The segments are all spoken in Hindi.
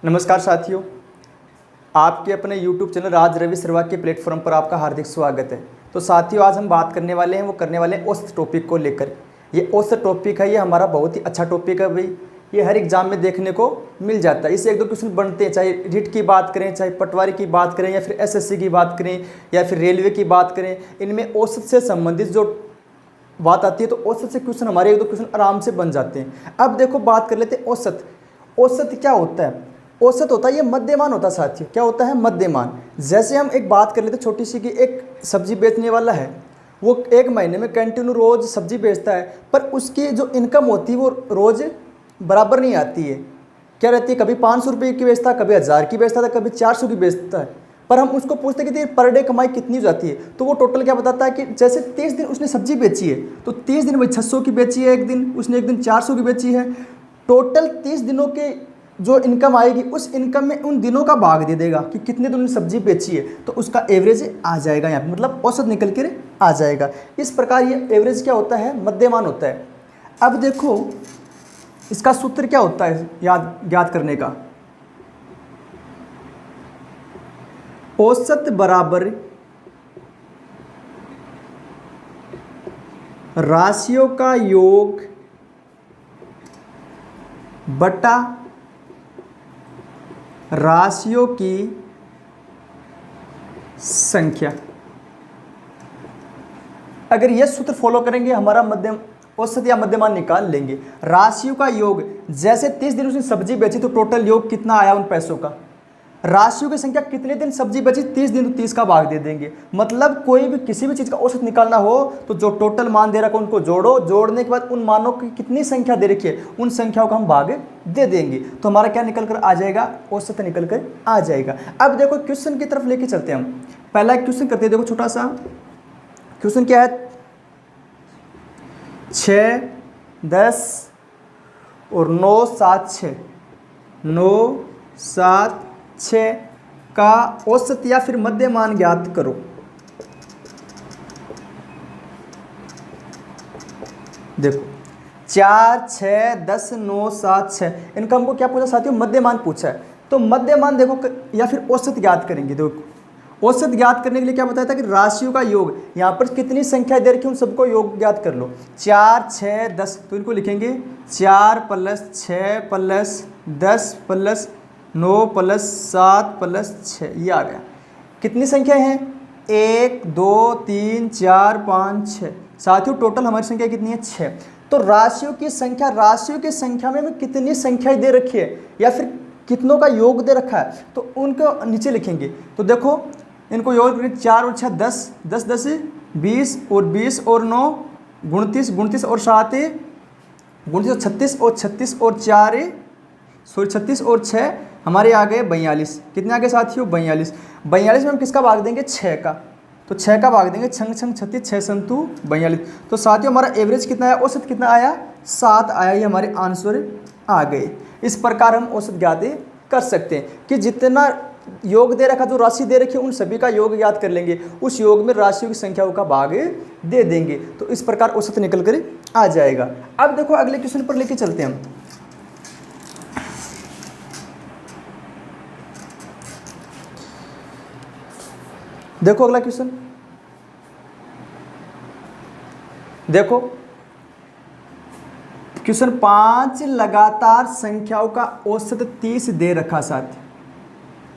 नमस्कार साथियों, आपके अपने YouTube चैनल राज रवि सर्वा के प्लेटफॉर्म पर आपका हार्दिक स्वागत है। तो साथियों, आज हम बात करने वाले हैं औसत टॉपिक को लेकर। ये औसत टॉपिक है, ये हमारा बहुत ही अच्छा टॉपिक है भाई। ये हर एग्जाम में देखने को मिल जाता है। इससे एक दो क्वेश्चन बनते हैं, चाहे रिट की बात करें, चाहे पटवारी की बात करें, या फिर SSC की बात करें, या फिर रेलवे की बात करें। इनमें औसत से संबंधित जो बात आती है, तो औसत से क्वेश्चन हमारे एक दो क्वेश्चन आराम से बन जाते हैं। अब देखो, बात कर लेते हैं औसत। औसत क्या होता है? औसत होता है, ये मध्यमान होता है साथियों। क्या होता है? मध्यमान। जैसे हम एक बात कर लेते हैं छोटी सी, कि एक सब्जी बेचने वाला है, वो एक महीने में कंटिन्यू रोज सब्जी बेचता है, पर उसकी जो इनकम होती है वो रोज बराबर नहीं आती है। क्या रहती है? कभी 500 रुपये की बेचता है, कभी 1000 की बेचता है, कभी 400 की बेचता है। पर हम उसको पूछते हैं कि पर डे कमाई कितनी हो जाती है, तो वो टोटल क्या बताता है कि जैसे 30 दिन उसने सब्जी बेची है, तो 30 दिन वही 600 की बेची है, एक दिन उसने एक दिन 400 की बेची है। टोटल 30 दिनों के जो इनकम आएगी, उस इनकम में उन दिनों का भाग दे देगा कि कितने दिन सब्जी बेची है, तो उसका एवरेज आ जाएगा यहाँ पे, मतलब औसत निकल कर आ जाएगा। इस प्रकार ये एवरेज क्या होता है? मध्यमान होता है। अब देखो, इसका सूत्र क्या होता है ज्ञात करने का? औसत बराबर राशियों का योग बटा राशियों की संख्या। अगर यह सूत्र फॉलो करेंगे, हमारा मध्यम औसत या मध्यमान निकाल लेंगे। राशियों का योग, जैसे 30 दिन उसने सब्जी बेची, तो टोटल योग कितना आया उन पैसों का। राशियों की संख्या, कितने दिन सब्जी बची, 30 दिन, तो 30 का भाग दे देंगे। मतलब कोई भी किसी भी चीज़ का औसत निकालना हो, तो जो टोटल मान दे रखा है उनको जोड़ो, जोड़ने के बाद उन मानों की कितनी संख्या दे रखी है, उन संख्याओं का हम भाग दे देंगे, तो हमारा क्या निकल कर आ जाएगा? औसत निकल कर आ जाएगा। अब देखो, क्वेश्चन की तरफ लेके चलते हैं हम। पहला क्वेश्चन करते हैं। देखो, छोटा सा क्वेश्चन क्या है? 6, 10 और 9, 7, 6, 9, 7, 6 का औसत या फिर मध्यमान ज्ञात करो। देखो, 4, 6, 10, 9, 7, 6, इनका हमको क्या पूछा साथियों? मध्यमान पूछा है। तो मध्यमान देखो, या फिर औसत ज्ञात करेंगे। देखो, औसत ज्ञात करने के लिए क्या बताया था कि राशियों का योग, यहाँ पर कितनी संख्या दे रखी है उन सबको योग ज्ञात कर लो। 4, 6, 10, तो इनको लिखेंगे 4 + 6 + 10 + 9 + 7 + 6, ये आ गया। कितनी संख्या हैं? 1, 2, 3, 4, 5, 6। साथियों, टोटल हमारी संख्या कितनी है? 6। तो राशियों की संख्या में हमें कितनी संख्याएं दे रखी है, या फिर कितनों का योग दे रखा है, तो उनको नीचे लिखेंगे। तो देखो, इनको योग करें, 4 और 6 10, 10 10 20, और 20 और 9 29, 29 और 7 29 और 36, और 36 और 4 36 और 6 हमारे आ गए 42। कितने आ गए साथियों? 42। 42 में हम किसका भाग देंगे? 6 का। तो 6 का भाग देंगे, 6 6 36, 6 संतु 42। तो साथियों, हमारा एवरेज कितना आया? औसत कितना आया? 7 आया। ये हमारे आंसर आ गए। इस प्रकार हम औसत ज्ञात कर सकते हैं कि जितना योग दे रखा, जो राशि दे रखी है, उन सभी का योग ज्ञात कर लेंगे, उस योग में राशियों की संख्याओं का भाग दे देंगे, तो इस प्रकार औसत निकल कर आ जाएगा। अब देखो, अगले क्वेश्चन पर लेके चलते हैं हम। देखो अगला क्वेश्चन, देखो क्वेश्चन 5 लगातार संख्याओं का औसत 30 दे रखा। साथ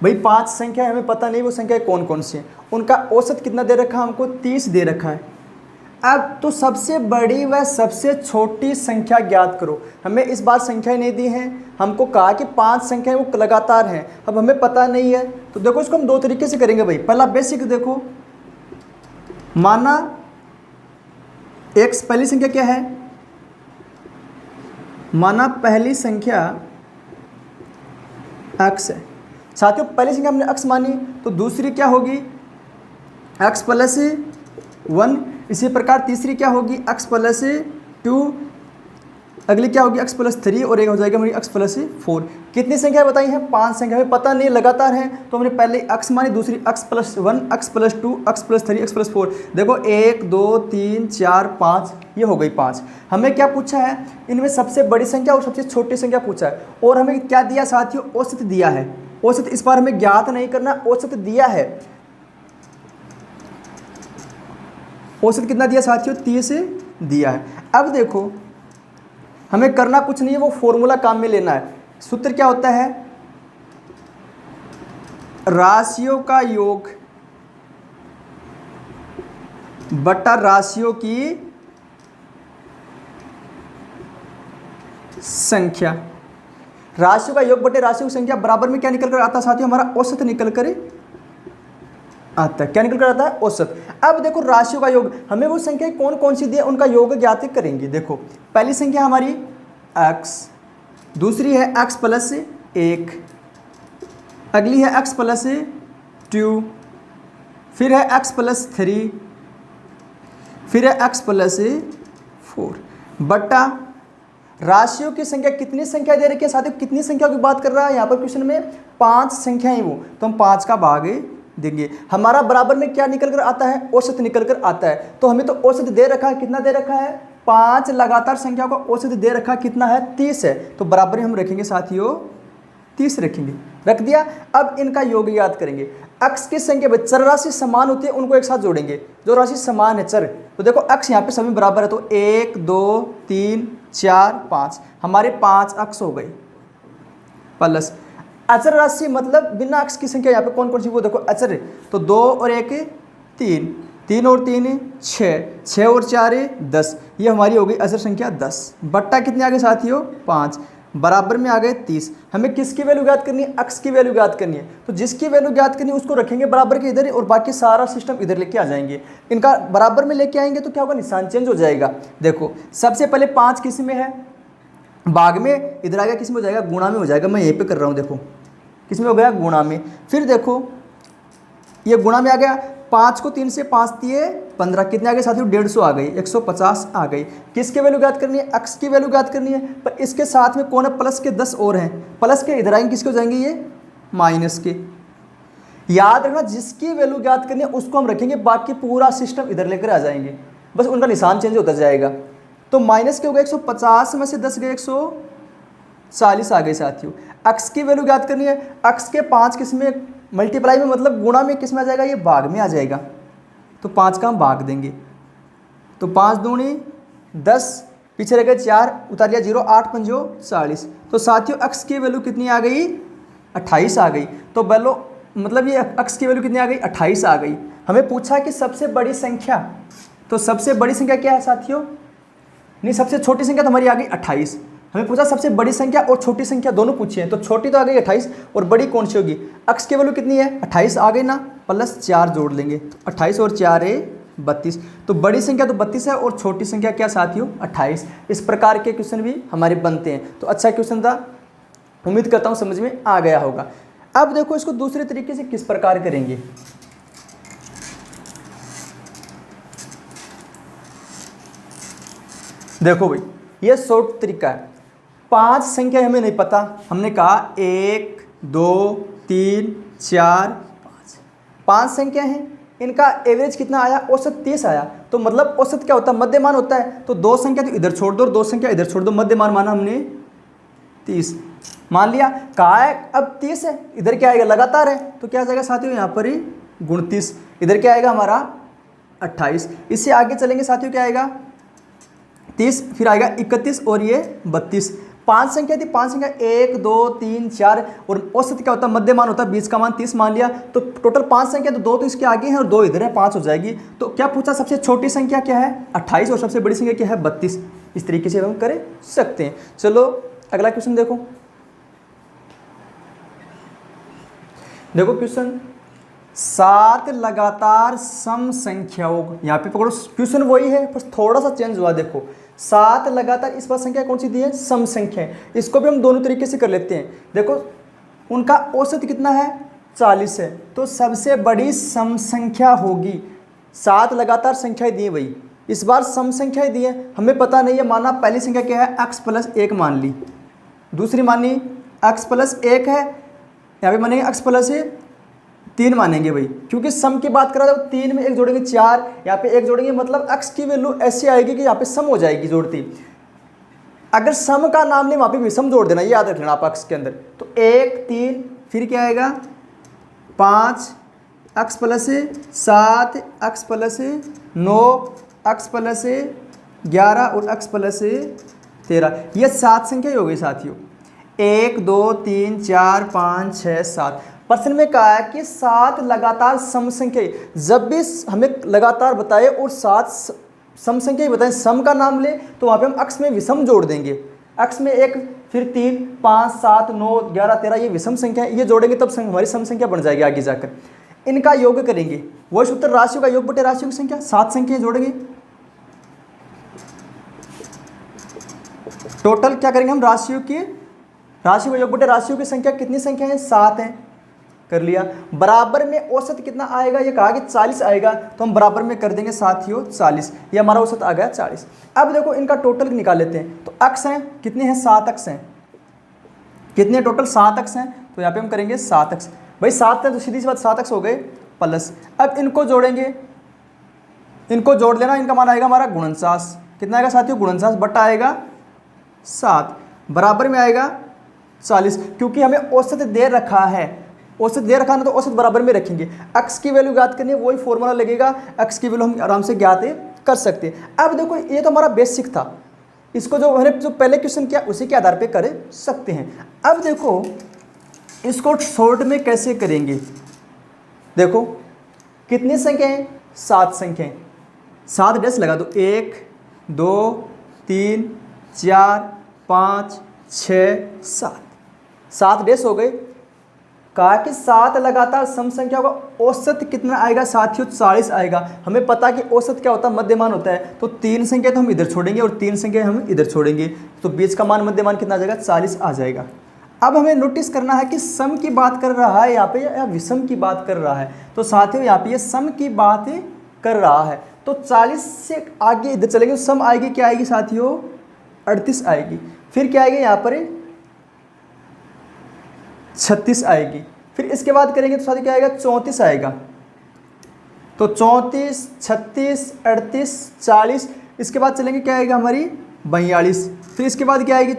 भाई 5 संख्या हमें पता नहीं वो संख्या कौन कौन सी है, उनका औसत कितना दे रखा? हमको 30 दे रखा है। अब तो सबसे बड़ी व सबसे छोटी संख्या ज्ञात करो। हमें इस बार संख्या नहीं दी है, हमको कहा कि 5 संख्याएं वो लगातार हैं। अब हमें पता नहीं है, तो देखो इसको हम 2 तरीके से करेंगे भाई। पहला बेसिक, देखो माना पहली संख्या क्या है? माना पहली संख्या x है। साथियों, पहली संख्या हमने x मानी, तो दूसरी क्या होगी? x + 1। इसी प्रकार तीसरी क्या होगी? x + 2। अगली क्या होगी x प्लस 3 और एक हो जाएगा हमारी x प्लस 4। कितनी संख्या बताई है? 5 संख्या, हमें पता नहीं लगातार है तो हमने पहले x मानी, दूसरी x plus 1, x plus 2, x plus 3, x plus 4। देखो 1 2 3 4 5, ये हो गई 5। हमें क्या पूछा है? इनमें सबसे बड़ी संख्या और सबसे छोटी संख्या पूछा है। और हमें क्या दिया साथियों? औसत दिया है। औसत इस बार हमें ज्ञात नहीं करना, औसत दिया है। औसत कितना दिया साथियों? 30 दिया है। अब देखो हमें करना कुछ नहीं है, वो फॉर्मूला काम में लेना है। सूत्र क्या होता है? राशियों का योग बटा राशियों की संख्या। राशियों का योग बटे राशियों की संख्या बराबर में क्या निकल कर आता है साथियों? हमारा औसत निकल कर आता है। क्या निकल कर आता है? औसत। अब देखो राशियों का योग, हमें वो संख्या कौन कौन सी दी है उनका योग ज्ञात करेंगे। देखो पहली संख्या हमारी x, दूसरी है x प्लस 1, अगली है x प्लस 2, फिर है x प्लस 3, फिर है x प्लस 4 बटा राशियों की संख्या। कितनी संख्या दे रखी है साथियों? कितनी संख्या की बात कर रहा है यहाँ पर क्वेश्चन में? 5 संख्याएं वो, तो हम 5 का भाग देंगे। हमारा बराबर में क्या निकल कर आता है? औसत निकल कर आता है। तो हमें तो औसत दे रखा है, कितना दे रखा है? 5 लगातार संख्या को औसत दे रखा कितना है? 30 है। तो बराबर में हम रखेंगे साथियों 30 रखेंगे, रख दिया। अब इनका योग याद करेंगे। x की संख्या चर राशि समान होती है, उनको एक साथ जोड़ेंगे। जो राशि समान है चर, तो देखो x यहाँ पे सभी बराबर है, तो 1 2 3 4 5, हमारे 5 x हो गए। प्लस अचर राशि मतलब बिना x की संख्या यहाँ पे कौन कौन सी? वो देखो अचर है, तो 2 और 1 3, 3 और 3 6, 6 और 4 10, ये हमारी हो गई अचर संख्या 10। बट्टा कितने आ गए साथियों? 5, बराबर में आ गए 30। हमें किसकी वैल्यू ज्ञात करनी है? x की वैल्यू ज्ञात करनी है। तो जिसकी वैल्यू ज्ञात करनी है उसको रखेंगे बराबर के इधर, और बाकी सारा सिस्टम इधर लेके आ जाएंगे। इनका बराबर में लेके आएंगे तो क्या होगा? निशान चेंज हो जाएगा। देखो सबसे पहले 5 किस में है? भाग में। इधर आ गया किस में हो जाएगा? गुणा में हो जाएगा। मैं यहीं पे कर रहा हूँ, देखो किस में हो गया? गुणा में। फिर देखो ये गुणा में आ गया। 5 को 3 से 5 दिए 15, कितने आ गए साथियों? 150 आ गई, 150 आ गई। किसकी वैल्यू ज्ञात करनी है? x की वैल्यू ज्ञात करनी है। पर इसके साथ में कौन है? प्लस के 10 और हैं। प्लस के इधर आएंगे, किसके हो जाएंगे? ये माइनस के। याद रखना जिसकी वैल्यू ज्ञात करनी है उसको हम रखेंगे, बाकी पूरा सिस्टम इधर लेकर आ जाएंगे, बस उनका निशान चेंज होता जाएगा। तो माइनस के हो गए 150 में से 10 गए 140 आ गए साथियों। x की वैल्यू ज्ञात करनी है। x के 5 किस में? मल्टीप्लाई में, मतलब गुणा में किस में आ जाएगा? ये भाग में आ जाएगा। तो 5 का हम भाग देंगे, तो 5 दूनी 10, पीछे रह गए 4, उतार लिया 0, 8 पंजो 40। तो साथियों x की वैल्यू कितनी आ गई? 28 आ गई। तो वैल्यू मतलब ये x की वैल्यू कितनी आ गई? 28 आ गई। हमें पूछा कि सबसे बड़ी संख्या, तो सबसे बड़ी संख्या क्या है साथियों? नहीं, सबसे छोटी संख्या तो हमारी आ गई 28। हमें पूछा सबसे बड़ी संख्या और छोटी संख्या दोनों पूछी है, तो छोटी तो आ गई 28 और बड़ी कौन सी होगी? x की वैल्यू कितनी है? 28 आ गई ना, प्लस 4 जोड़ लेंगे, तो 28 और 4 32। तो बड़ी संख्या तो 32 है और छोटी संख्या क्या साथियों? 28। इस प्रकार के क्वेश्चन भी हमारे बनते हैं। तो अच्छा क्वेश्चन था, उम्मीद करता हूँ समझ में आ गया होगा। अब देखो इसको दूसरे तरीके से किस प्रकार करेंगे। देखो भाई ये शॉर्ट तरीका है। 5 संख्या हमें नहीं पता, हमने कहा 1 2 3 4 5, 5 संख्या हैं, इनका एवरेज कितना आया? औसत 30 आया। तो मतलब औसत क्या होता है? मध्यमान होता है। तो 2 संख्या तो इधर छोड़ दो और 2 संख्या इधर छोड़ दो, मध्यमान माना हमने 30 मान लिया। कहा है अब 30 है, इधर क्या आएगा? लगातार है, तो क्या आ जाएगा साथियों? यहाँ पर ही 29, इधर क्या आएगा हमारा? 28। इससे आगे चलेंगे साथियों, क्या आएगा? 30, फिर आएगा 31 और ये 32। 5 संख्या थी, 5 संख्या 1 2 3 4, और औसत क्या होता है? मध्यमान होता है, बीच का मान 30 मान लिया। तो टोटल 5 संख्या, तो 2 तो इसके आगे हैं और 2 इधर है, 5 हो जाएगी। तो क्या पूछा? सबसे छोटी संख्या क्या है? 28, और सबसे बड़ी संख्या क्या है? 32। इस तरीके से हम कर सकते हैं। चलो अगला क्वेश्चन देखो। देखो क्वेश्चन, 7 लगातार सम संख्याओं, यहाँ पे पकड़ो क्वेश्चन वही है बस थोड़ा सा चेंज हुआ। देखो 7 लगातार, इस बार संख्या कौन सी दी है? सम संख्या। इसको भी हम दोनों तरीके से कर लेते हैं। देखो उनका औसत कितना है? 40 है, तो सबसे बड़ी सम संख्या होगी। 7 लगातार संख्याएं दी वही, इस बार सम संख्या दी है, हमें पता नहीं है, माना पहली संख्या क्या है x प्लस 1 मान ली, दूसरी मानी x प्लस 1 है, यहाँ पे मानेंगे x प्लस 3 मानेंगे भाई, क्योंकि सम की बात कर रहा था, 3 में 1 जोड़ेंगे 4, यहाँ पे 1 जोड़ेंगे, मतलब x की वैल्यू ऐसी आएगी कि यहाँ पे सम हो जाएगी जोड़ती। अगर सम का नाम ले वहाँ पे विषम जोड़ देना, ये याद रख लेना आप x के अंदर। तो 1 3 फिर क्या आएगा 5 x plus 7 x plus 9 x plus 11 और x प्लस 13, ये 7 संख्या हो गई साथियों। 1 2 3 4 5 6 7। प्रश्न में कहा है कि 7 लगातार सम संख्या, जब भी हमें लगातार बताए और 7 सम संख्या बताएं, सम का नाम ले तो वहाँ पे हम अक्ष में विषम जोड़ देंगे। अक्ष में 1 फिर 3 5 7 9 11 13, ये विषम संख्या है, ये जोड़ेंगे तब हमारी सम संख्या बन जाएगी आगे जाकर। इनका योग करेंगे, वही सूत्र राशियों का योग बटे राशियों की संख्या, 7 संख्या जोड़ेंगे। टोटल क्या करेंगे हम, राशियों का योग बटे राशियों की संख्या, कितनी संख्या है 7 है, कर लिया। बराबर में औसत कितना आएगा, ये कहा कि 40 आएगा, तो हम बराबर में कर देंगे साथियों 40, ये हमारा औसत आ गया 40। अब देखो इनका टोटल निकाल लेते हैं। तो अक्ष हैं कितने हैं, 7 अक्ष हैं, कितने टोटल 7 अक्ष हैं, तो यहाँ पे हम करेंगे 7 अक्ष भाई, 7 है तो सीधी सी बात 7 अक्ष हो गए प्लस। अब इनको जोड़ेंगे, इनको जोड़ लेना, इनका मान आएगा हमारा गुणनसास, कितना आएगा साथियों, गुणनसास बटा आएगा 7, बराबर में आएगा 40, क्योंकि हमें औसत दे रखा है, औसत दे रखा ना, तो औसत बराबर में रखेंगे। x की वैल्यू ज्ञात करनी है, वही फॉर्मूला लगेगा, x की वैल्यू हम आराम से ज्ञात कर सकते हैं। अब देखो ये तो हमारा बेसिक था, इसको जो मैंने जो पहले क्वेश्चन किया उसी के आधार पे कर सकते हैं। अब देखो इसको शॉर्ट में कैसे करेंगे, देखो कितनी संख्याएं, 7 संख्याएं, 7 डैश लगा दो, 1 2 3 4 5 6 7, 7 डैश हो गए। कहा कि 7 लगातार सम संख्या का औसत कितना आएगा साथियों, 40 आएगा। हमें पता कि औसत क्या होता है, मध्यमान होता है, तो 3 संख्या तो हम इधर छोड़ेंगे और 3 संख्या हम इधर छोड़ेंगे, तो बीच का मान मध्यमान कितना आ जाएगा, 40 आ जाएगा। अब हमें नोटिस करना है कि सम की बात कर रहा है यहाँ पे या विषम की बात कर रहा है, तो साथियों यहाँ पे ये सम की बात कर रहा है, तो 40 से आगे इधर चलेंगे, सम आएगी, क्या आएगी साथियों 38 आएगी, फिर क्या आएगी यहाँ पर 36 आएगी, फिर इसके बाद करेंगे तो साथ क्या आएगा 34 आएगा, तो 34 36 38 40, इसके बाद चलेंगे क्या आएगा हमारी 42, फिर इसके बाद क्या आएगी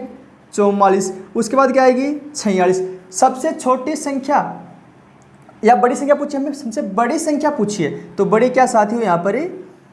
44, उसके बाद क्या आएगी 46। सबसे छोटी संख्या या बड़ी संख्या पूछिए, हमें सबसे बड़ी संख्या पूछिए, तो बड़ी क्या साथियों यहाँ पर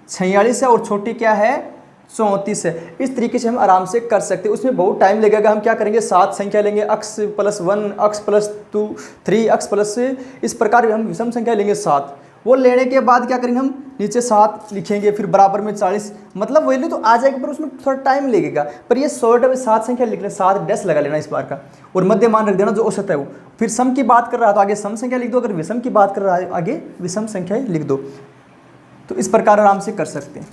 46 है और छोटी क्या है 34 है। इस तरीके से हम आराम से कर सकते हैं, उसमें बहुत टाइम लगेगा। हम क्या करेंगे 7 संख्या लेंगे, x plus 1 x plus 2 3 x plus, इस प्रकार हम विषम संख्या लेंगे 7, वो लेने के बाद क्या करेंगे हम नीचे 7 लिखेंगे, फिर बराबर में 40, मतलब वैल्यू तो आ जाएगी पर उसमें थोड़ा टाइम लगेगा। पर ये शॉर्ट में 7 संख्या लिख लेना, 7 डैश लगा लेना इस बार का, और मध्य मान रख देना जो औसत है वो। फिर सम की बात कर रहा है तो आगे सम संख्या लिख दो, अगर विषम की बात कर रहा है आगे विषम संख्या लिख दो। तो इस प्रकार आराम से कर सकते हैं।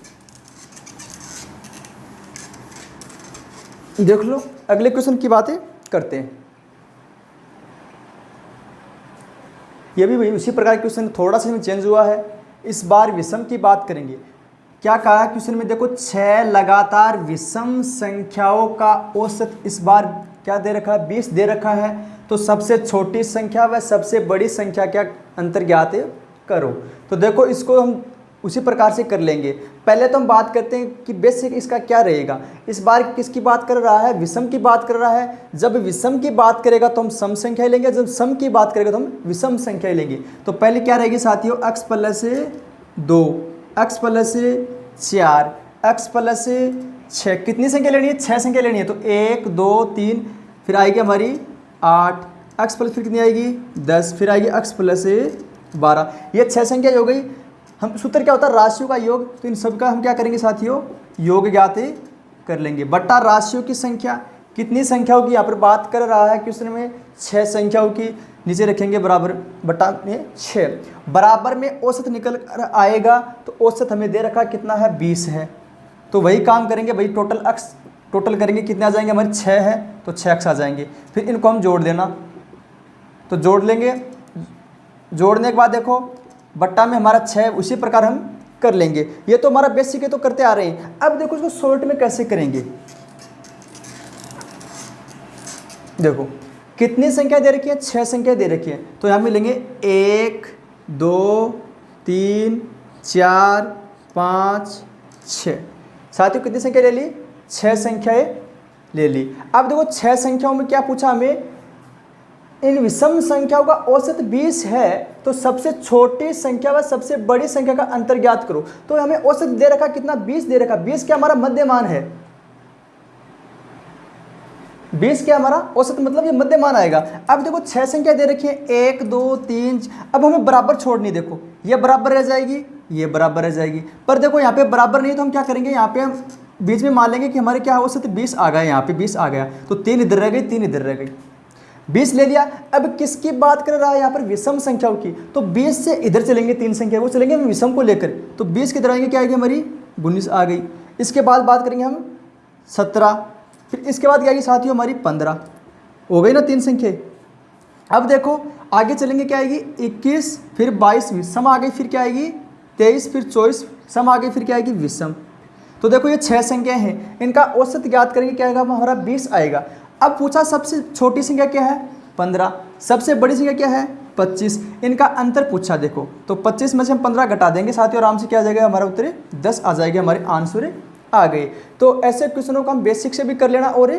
देख लो अगले क्वेश्चन की बातें करते हैं। ये भी वही उसी प्रकार क्वेश्चन, थोड़ा सा इसमें चेंज हुआ है। इस बार विषम की बात करेंगे। क्या कहा क्वेश्चन में, देखो 6 लगातार विषम संख्याओं का औसत इस बार क्या दे रखा है 20 दे रखा है, तो सबसे छोटी संख्या व सबसे बड़ी संख्या क्या अंतर ज्ञात करो। तो देखो इसको हम उसी प्रकार से कर लेंगे। पहले तो हम बात करते हैं कि बेसिक इसका क्या रहेगा। इस बार किसकी बात कर रहा है, विषम की बात कर रहा है। जब विषम की बात करेगा तो हम सम संख्या लेंगे, जब सम की बात करेगा तो हम विषम संख्या लेंगे। तो पहले क्या रहेगी साथियों, x plus 2 x plus 4 x plus 6, कितनी संख्या लेनी है 6 संख्या लेनी है, तो 1 2 3, फिर आएगी हमारी 8 x प्लस, फिर कितनी आएगी 10, फिर आएगी x प्लस 12। ये 6 संख्या हो गई। हम सूत्र क्या होता है राशियों का योग, तो इन सब का हम क्या करेंगे साथियों योग ज्ञात कर लेंगे। बट्टा राशियों की संख्या, कितनी संख्याओं की यहाँ पर बात कर रहा है क्वेश्चन में 6 संख्याओं की, नीचे रखेंगे बराबर बट्टा में 6, बराबर में औसत निकल कर आएगा। तो औसत हमें दे रखा कितना है 20 है, तो वही काम करेंगे भाई, टोटल करेंगे कितने आ जाएंगे हमारे 6 है तो 6x आ जाएंगे। फिर इनको हम जोड़ देना, तो जोड़ लेंगे, जोड़ने के बाद देखो बट्टा में हमारा 6, उसी प्रकार हम कर लेंगे। ये तो हमारा बेसिक है, तो करते आ रहे हैं। अब देखो इसको शॉर्ट में कैसे करेंगे। देखो कितनी संख्या दे रखी है, 6 संख्या दे रखी है, तो यहाँ मिलेंगे 1 2 3 4 5 6। साथियों कितनी संख्या ले ली, 6 संख्याएं ले ली। अब देखो 6 संख्याओं में क्या पूछा हमें, इन विषम संख्याओं का औसत 20 है, तो सबसे छोटी संख्या व सबसे बड़ी संख्या का अंतर ज्ञात करो। तो हमें औसत दे रखा कितना, 20 दे रखा। 20 क्या हमारा मध्यमान है, 20 क्या हमारा औसत, मतलब ये मध्यमान आएगा। अब देखो 6 संख्या दे रखी है, 1 2 3। अब हमें बराबर छोड़नी, देखो ये बराबर रह जाएगी, ये बराबर रह जाएगी। पर देखो यहाँ पे बराबर नहीं, तो हम क्या करेंगे, यहाँ पे हम बीच में मान लेंगे कि हमारे क्या औसत 20 आ गया, यहाँ पे 20 आ गया, तो 3 इधर रह गई, 3 इधर रह गई, 20 ले लिया। अब किसकी बात कर रहा है यहाँ पर, विषम संख्याओं की। तो 20 से इधर चलेंगे, 3 संख्या वो चलेंगे विषम को लेकर, तो 20 किधर आएंगे, क्या आएगी हमारी 19 आ गई। इसके बाद बात करेंगे हम 17, फिर इसके बाद क्या आएगी साथियों हमारी 15, हो गई ना 3 संख्या। अब देखो आगे चलेंगे, क्या आएगी 21, फिर 22 विषम आ गई, फिर क्या आएगी 23, फिर 24 सम आ गई, फिर क्या आएगी विषम। तो देखो ये 6 संख्याएं हैं, इनका औसत ज्ञात करेंगे, क्या आएगा हमारा 20 आएगा। अब पूछा सबसे छोटी संख्या क्या है 15, सबसे बड़ी संख्या क्या है 25, इनका अंतर पूछा। देखो तो 25 में से हम 15 घटा देंगे साथियों, आराम से क्या आ जाएगा हमारा उत्तर 10 आ जाएगा, हमारे आंसर आ गए। तो ऐसे क्वेश्चनों को हम बेसिक से भी कर लेना और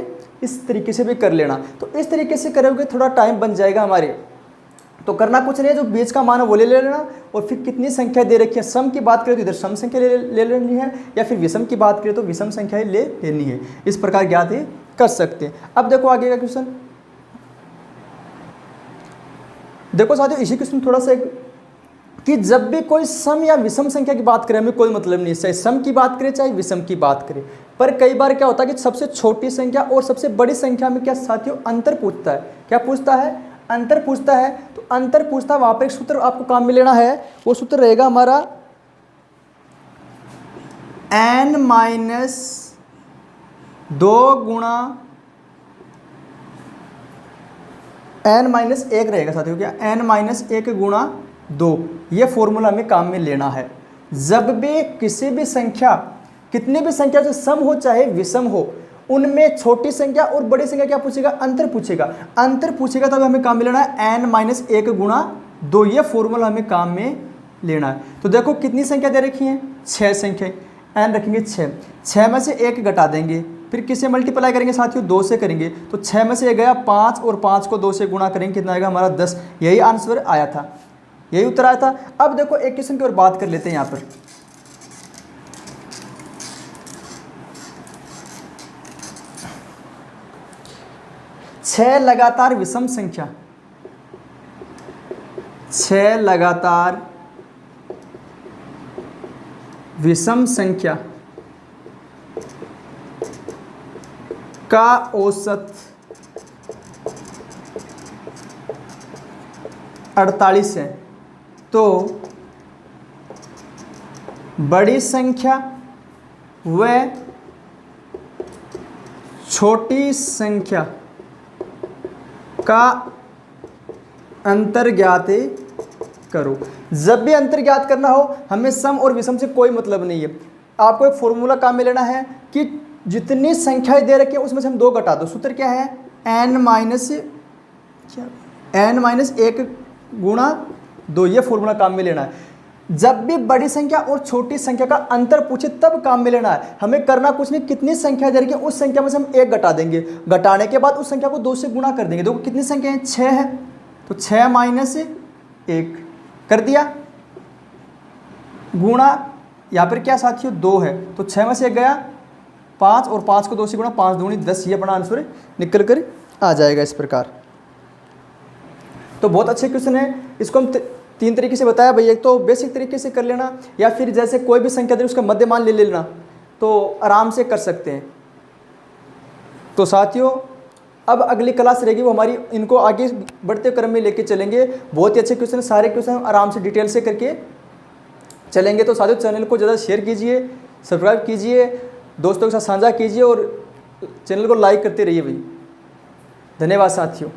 इस तरीके से भी कर लेना। तो इस तरीके से करोगे थोड़ा टाइम बन जाएगा हमारे। तो करना कुछ नहीं है, जो बीच का मान है वो ले लेना, और फिर कितनी संख्या दे रखी है, सम की बात करें तो इधर सम संख्या ले लेनी है, या फिर विषम की बात करें तो विषम संख्या ले लेनी है। इस प्रकार ज्ञात कर सकते हैं। अब देखो आगे का क्वेश्चन, देखो साथियों इसी क्वेश्चन थोड़ा सा कि जब भी कोई सम या विषम संख्या की बात करें, हमें कोई मतलब नहीं, चाहे सम की बात करें चाहे विषम की बात करें, पर कई बार क्या होता है कि सबसे छोटी संख्या और सबसे बड़ी संख्या में क्या साथियों अंतर पूछता है। क्या पूछता है, अंतर पूछता है। तो अंतर पूछता है, वहां पर एक सूत्र आपको काम में लेना है, वो सूत्र रहेगा हमारा n-2 गुणा n-1 रहेगा साथियों, क्या n-1 गुणा 2, ये फॉर्मूला हमें काम में लेना है। जब भी किसी भी संख्या, कितनी भी संख्या से सम हो चाहे विषम हो, उनमें छोटी संख्या और बड़ी संख्या क्या पूछेगा, अंतर पूछेगा। अंतर पूछेगा तब हमें काम में लेना है n-1 गुणा 2, ये फॉर्मूला हमें काम में लेना है। तो देखो कितनी संख्या दे रखी है, 6 संख्या, n रखेंगे 6 में से 1 घटा देंगे, फिर किससे मल्टीप्लाई करेंगे साथियों 2 से करेंगे, तो 6 में से 1 गया 5, और 5 को 2 से गुणा करेंगे, कितना आएगा हमारा 10। यही आंसर आया था, यही उत्तर आया था। अब देखो एक क्वेश्चन की और बात कर लेते हैं यहाँ पर। छह लगातार विषम संख्या, 6 लगातार विषम संख्या का औसत 48 है, तो बड़ी संख्या व छोटी संख्या का अंतर ज्ञात करो। जब भी अंतर ज्ञात करना हो, हमें सम और विषम से कोई मतलब नहीं है। आपको एक फॉर्मूला काम में लेना है कि जितनी संख्याएं दे रखी है उसमें से हम 2 घटा दो। सूत्र क्या है, n-1 गुणा 2, ये फॉर्मूला काम में लेना है। जब भी बड़ी संख्या और छोटी संख्या का अंतर पूछे तब काम में लेना है। हमें करना कुछ नहीं, कितनी संख्या दे रखी है उस संख्या में से हम 1 घटा देंगे, घटाने के बाद उस संख्या को 2 से गुणा कर देंगे। देखो कितनी संख्या है, 6 है, तो 6-1 कर दिया, गुणा यहाँ पर क्या साथियों 2 है, तो 6 में से 1 गया 5, और 5 को 2 से गुणा, 5 दूनी 10, ये अपना आंसर निकल कर आ जाएगा इस प्रकार। तो बहुत अच्छे क्वेश्चन है, इसको हम 3 तरीके से बताया भाई। एक तो बेसिक तरीके से कर लेना, या फिर जैसे कोई भी संख्या दे उसका मध्यमान ले लेना, तो आराम से कर सकते हैं। तो साथियों अब अगली क्लास रहेगी वो हमारी, इनको आगे बढ़ते क्रम में लेके चलेंगे। बहुत ही अच्छे क्वेश्चन, सारे क्वेश्चन आराम से डिटेल से करके चलेंगे। तो साथियों चैनल को ज़्यादा शेयर कीजिए, सब्सक्राइब कीजिए, दोस्तों के साथ साझा कीजिए, और चैनल को लाइक करते रहिए भाई। धन्यवाद साथियों।